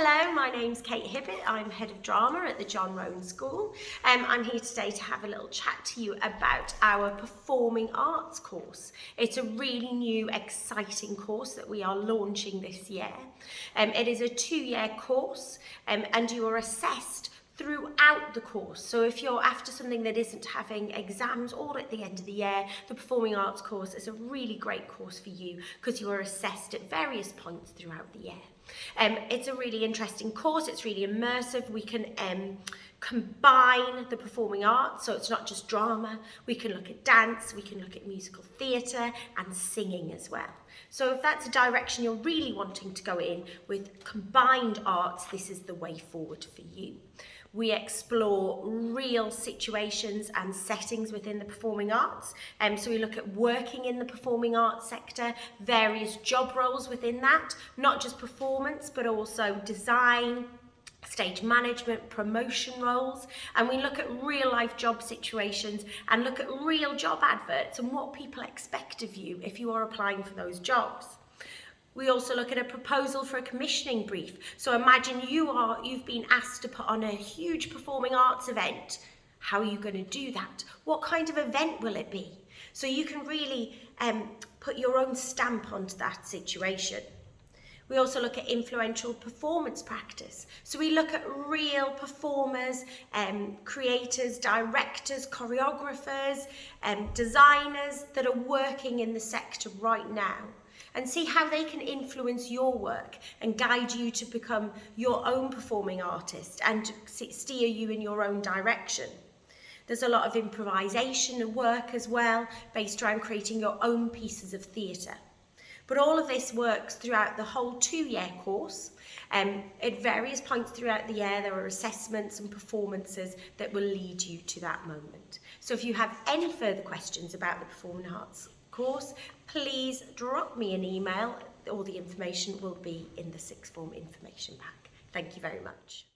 Hello, my name's Ms Hibbert. I'm Head of Drama at the John Roan School. I'm here today to have a little chat to you about our Performing Arts course. It's a really new, exciting course that we are launching this year. It is a 2-year course and you are assessed throughout the course. So if you're after something that isn't having exams all at the end of the year, the Performing Arts course is a really great course for you because you are assessed at various points throughout the year. It's a really interesting course, it's really immersive. We can combine the performing arts, so it's not just drama. We can look at dance, we can look at musical theatre and singing as well. So if that's a direction you're really wanting to go in with combined arts, this is the way forward for you. We explore real situations and settings within the performing arts. So we look at working in the performing arts sector, various job roles within that, not just performance, but also design, stage management, promotion roles, and we look at real life job situations and look at real job adverts and what people expect of you if you are applying for those jobs. We also look at a proposal for a commissioning brief. So imagine you've been asked to put on a huge performing arts event. How are you going to do that? What kind of event will it be? So you can really put your own stamp onto that situation. We also look at influential performance practice. So we look at real performers, creators, directors, choreographers, designers that are working in the sector right now, and see how they can influence your work and guide you to become your own performing artist and steer you in your own direction. There's a lot of improvisation work as well, based around creating your own pieces of theatre. But all of this works throughout the whole 2-year course. At various points throughout the year, there are assessments and performances that will lead you to that moment. So if you have any further questions about the Performing Arts course, please drop me an email. All the information will be in the sixth form information pack. Thank you very much.